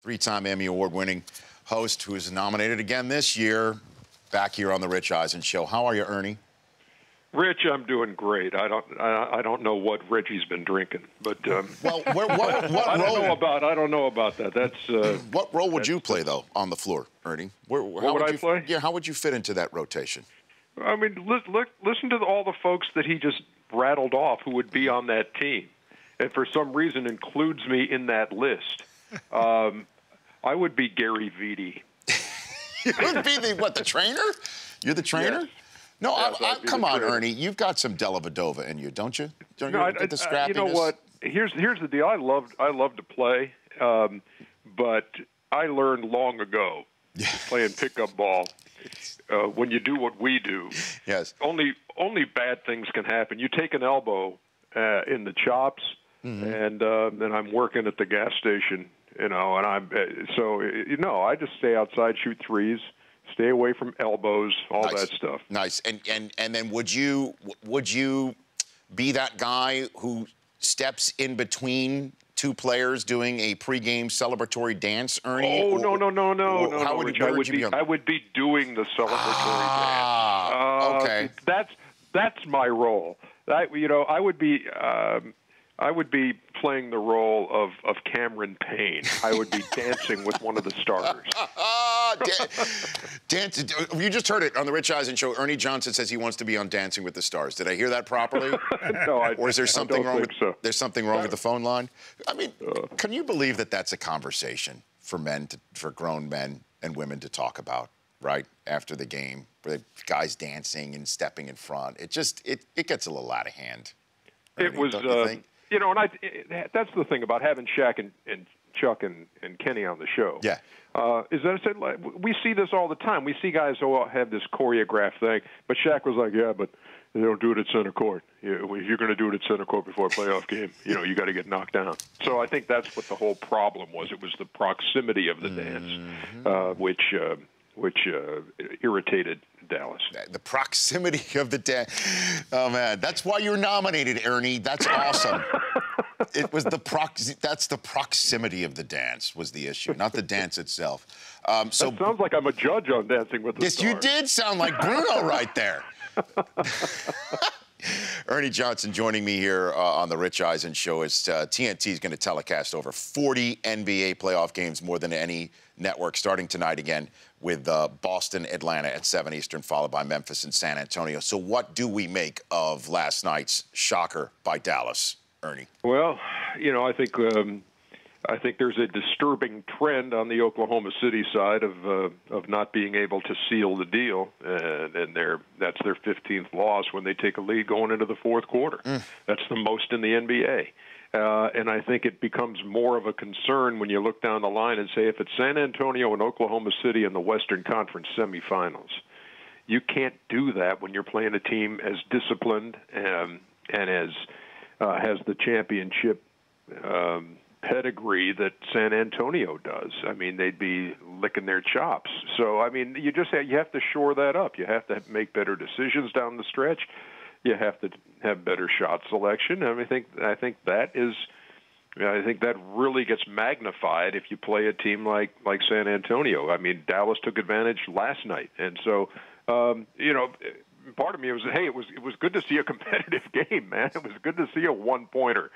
three-time Emmy Award-winning host who is nominated again this year, back here on the Rich Eisen Show. How are you, Ernie? Rich, I'm doing great. I don't know what Reggie's been drinking, but well, what I don't know about that. That's what role would you play though on the floor, Ernie? What would I play? Yeah, how would you fit into that rotation? I mean, listen to all the folks that he just rattled off who would be on that team, and for some reason includes me in that list. I would be Gary Vitti. You would be the trainer? You're the trainer? Yes. No, yes, come on, Ernie. You've got some Dellavedova in you, don't you? Don't you get the scrappiness? You know what? Here's the deal. I love to play, but I learned long ago playing pickup ball. When you do what we do, yes, only bad things can happen. You take an elbow in the chops, and then I'm working at the gas station, and I just stay outside, shoot threes, stay away from elbows, all that stuff. Nice. And then would you be that guy who steps in between two players doing a pregame celebratory dance, Ernie? Oh, no. How would you I would be doing the celebratory dance. Okay. That's my role. I would be playing the role of Cameron Payne. I would be dancing with one of the starters. You just heard it on the Rich Eisen Show. Ernie Johnson says he wants to be on Dancing with the Stars. Did I hear that properly? No, or is there something wrong? There's something wrong with the phone line. I mean, can you believe that that's a conversation for for grown men and women to talk about, right after the game, where the guys dancing and stepping in front? It gets a little out of hand. Ernie, it was. That's the thing about having Shaq and Chuck and Kenny on the show. Yeah. Is that I said, we see this all the time. We see guys who have this choreographed thing, but Shaq was like, yeah, but they don't do it at center court. If you're going to do it at center court before a playoff game, you got to get knocked down. So I think that's what the whole problem was. It was the proximity of the dance, which irritated Dallas. The proximity of the dance. Oh, man. That's why you're nominated, Ernie. That's awesome. It was that's the proximity of the dance was the issue, not the dance itself. So that sounds like I'm a judge on Dancing with the Stars. Yes, you did sound like Bruno right there. Ernie Johnson joining me here on the Rich Eisen Show. TNT is going to telecast over 40 NBA playoff games, more than any network, starting tonight again with Boston, Atlanta at 7 Eastern, followed by Memphis and San Antonio. So what do we make of last night's shocker by Dallas, Ernie? Well, I think there's a disturbing trend on the Oklahoma City side of not being able to seal the deal, and that's their 15th loss when they take a lead going into the fourth quarter. That's the most in the NBA. And I think it becomes more of a concern when you look down the line and say, if it's San Antonio and Oklahoma City in the Western Conference semifinals, you can't do that when you're playing a team as disciplined and as has the championship pedigree that San Antonio does. I mean, they'd be licking their chops. So, I mean, you have to shore that up. You have to make better decisions down the stretch. You have to have better shot selection. I mean, I think that really gets magnified if you play a team like San Antonio. I mean, Dallas took advantage last night, and so part of me was, hey, it was good to see a competitive game, man. It was good to see a one-pointer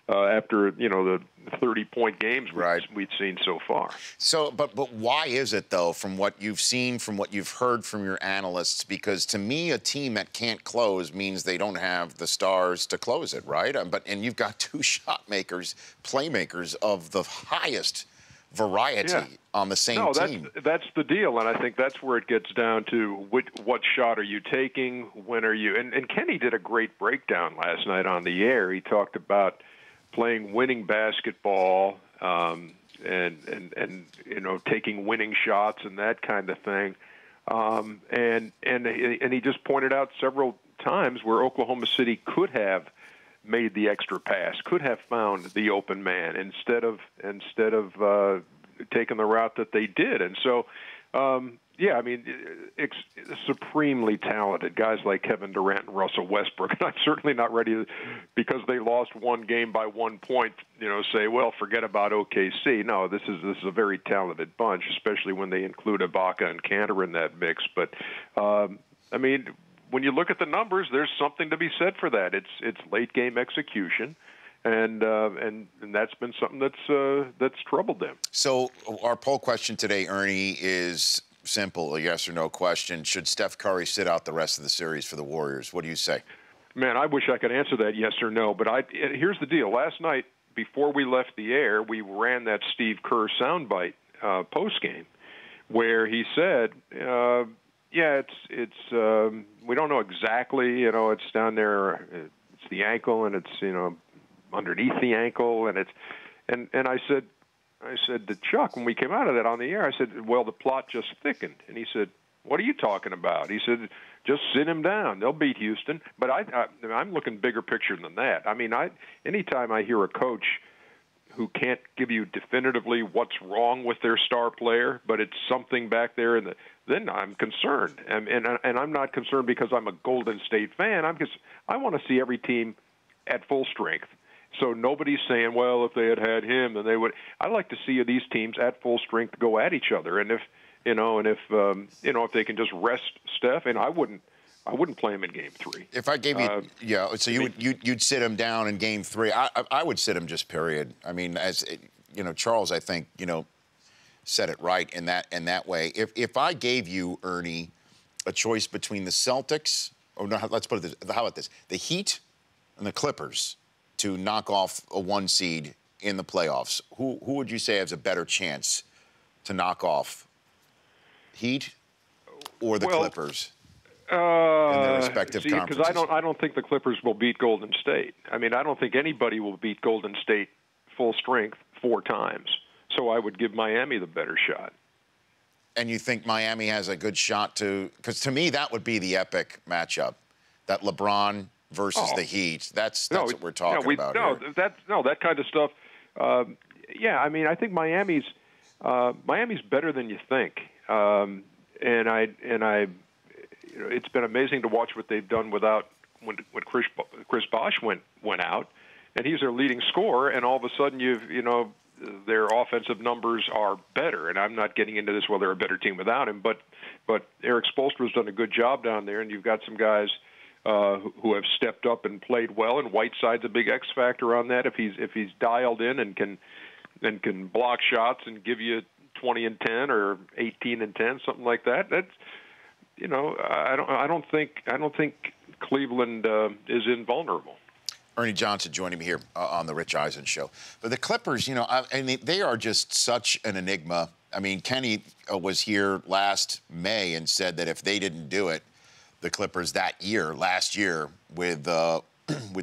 after the 30-point games we'd seen so far. So, but why is it though, from what you've seen, from what you've heard from your analysts? Because to me, a team that can't close means they don't have the stars to close it, right? And you've got two shot makers, playmakers of the highest variety on the same team. That's the deal, and I think that's where it gets down to what shot are you taking, when are you, and Kenny did a great breakdown last night on the air. He talked about playing winning basketball and taking winning shots and that kind of thing, and he just pointed out several times where Oklahoma City could have made the extra pass, could have found the open man instead of taking the route that they did. And so, Yeah, I mean, supremely talented guys like Kevin Durant and Russell Westbrook. And I'm certainly not ready to, because they lost one game by 1 point, say, well, forget about OKC. No, this is a very talented bunch, especially when they include Ibaka and Kanter in that mix. But I mean, when you look at the numbers, there's something to be said for that. It's late game execution. And that's been something that's troubled them. So our poll question today, Ernie, is simple, a yes or no question. Should Steph Curry sit out the rest of the series for the Warriors? What do you say? Man, I wish I could answer that yes or no. But here's the deal. Last night, before we left the air, we ran that Steve Kerr soundbite post-game where he said, yeah, it's we don't know exactly, it's down there, it's the ankle, and it's, underneath the ankle, and I said to Chuck when we came out of that on the air, I said, well, the plot just thickened, and he said, what are you talking about? He said, just sit him down. They'll beat Houston. But I'm looking bigger picture than that. I mean, anytime I hear a coach who can't give you definitively what's wrong with their star player, but it's something back there, then I'm concerned. And I'm not concerned because I'm a Golden State fan. I want to see every team at full strength. So nobody's saying, well, if they had him, then they would. I like to see these teams at full strength go at each other, and if they can just rest Steph, and I wouldn't play him in Game 3. If I gave you, so you'd sit him down in Game 3. I would sit him just period. I mean, as Charles, I think said it right in that way. If I gave you, Ernie, a choice between the Celtics, or no, let's put it this, how about this, the Heat and the Clippers, to knock off a 1 seed in the playoffs, who would you say has a better chance to knock off, Heat or the Clippers in their respective conferences? Because I don't think the Clippers will beat Golden State. I mean, I don't think anybody will beat Golden State full strength 4 times. So I would give Miami the better shot. And you think Miami has a good shot to? Because to me, that would be the epic matchup, that LeBron versus the Heat. That's what we're talking about here. That kind of stuff. Yeah, I mean, I think Miami's better than you think. And it's been amazing to watch what they've done when Chris Bosh went out, and he's their leading scorer, and all of a sudden their offensive numbers are better. And I'm not getting into this whether they're a better team without him, but Eric Spoelstra's done a good job down there, and you've got some guys who have stepped up and played well, and Whiteside's a big X factor on that. If he's dialed in and can block shots and give you 20 and 10 or 18 and 10, something like that. That's I don't think Cleveland is invulnerable. Ernie Johnson joining me here on the Rich Eisen Show. But the Clippers, they are just such an enigma. I mean, Kenny was here last May and said that if they didn't do it, the Clippers last year, with the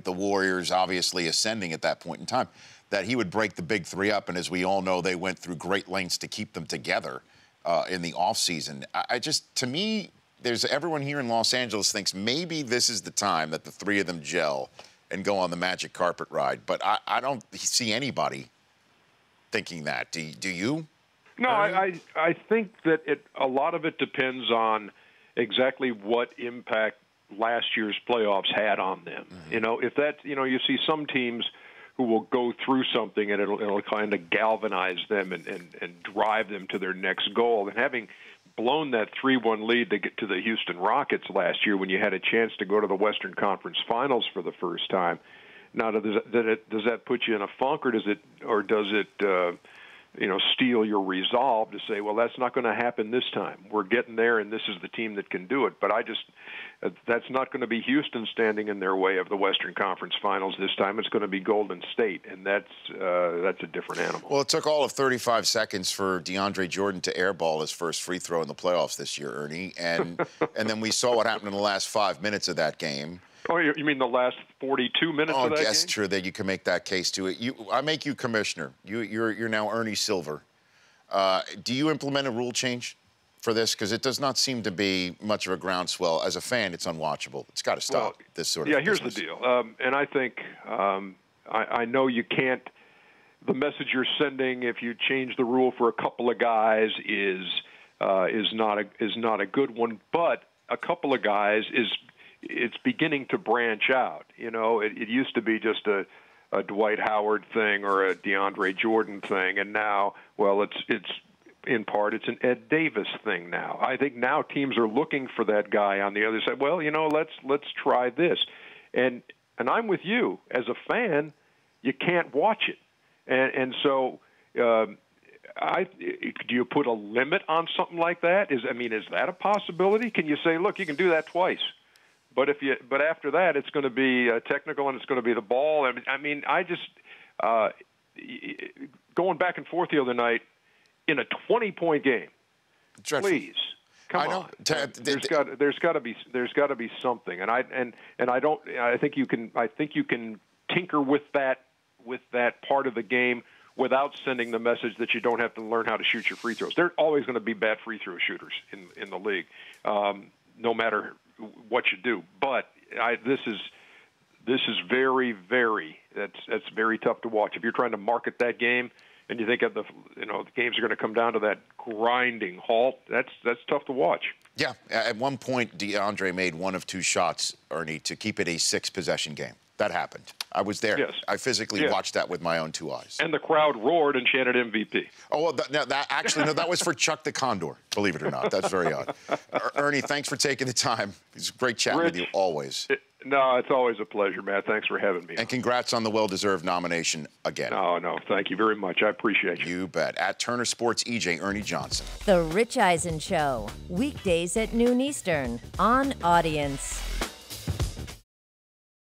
Warriors obviously ascending at that point in time, that he would break the big 3 up. And as we all know, they went through great lengths to keep them together in the offseason. To me, everyone here in Los Angeles thinks maybe this is the time that the 3 of them gel and go on the magic carpet ride. But I don't see anybody thinking that. Do you? No, I think that a lot of it depends on exactly what impact last year's playoffs had on them. Mm-hmm. If that, you see some teams who will go through something and it'll kind of galvanize them and drive them to their next goal. And having blown that 3-1 lead to get to the Houston Rockets last year when you had a chance to go to the Western Conference Finals for the first time, now does that put you in a funk, or does it steel your resolve to say, well, that's not going to happen this time. We're getting there, and this is the team that can do it. But that's not going to be Houston standing in their way of the Western Conference Finals this time. It's going to be Golden State, and that's a different animal. Well, it took all of 35 seconds for DeAndre Jordan to airball his first free throw in the playoffs this year, Ernie, and then we saw what happened in the last 5 minutes of that game. Oh, you mean the last 42 minutes of that game? Oh, yes, true. That you can make that case to it. I make you commissioner. You're now Ernie Silver. Do you implement a rule change for this? Because it does not seem to be much of a groundswell. As a fan, it's unwatchable. It's got to stop this sort of business. Here's the deal. And I think I know you can't. The message you're sending if you change the rule for a couple of guys is is not a good one. But a couple of guys it's beginning to branch out. You know, it used to be just a Dwight Howard thing or a DeAndre Jordan thing, and now, well, it's in part it's an Ed Davis thing now. I think now teams are looking for that guy on the other side. Well, you know, let's try this, and I'm with you as a fan. You can't watch it, and so. Do you put a limit on something like that? Is that a possibility? Can you say, look, you can do that twice, but after that, it's going to be technical and it's going to be the ball. Going back and forth the other night in a 20-point game. Dreadful. Please, come on. There's got to be something, and I think you can tinker with that part of the game without sending the message that you don't have to learn how to shoot your free throws. There are always going to be bad free throw shooters in the league, no matter what you do. But this is very, very that's very tough to watch. If you're trying to market that game and you think of the games are going to come down to that grinding halt, that's tough to watch. Yeah, at one point DeAndre made one of two shots, Ernie, to keep it a 6-possession game. That happened. I was there. Yes. I physically watched that with my own 2 eyes. And the crowd roared and chanted MVP. Oh, well, that was for Chuck the Condor, believe it or not. That's very odd. Ernie, thanks for taking the time. It's great chatting with you always. It's always a pleasure, Matt. Thanks for having me. And congrats on the well-deserved nomination again. No, thank you very much. I appreciate you. You bet. At Turner Sports, EJ Ernie Johnson. The Rich Eisen Show, weekdays at noon Eastern on Audience.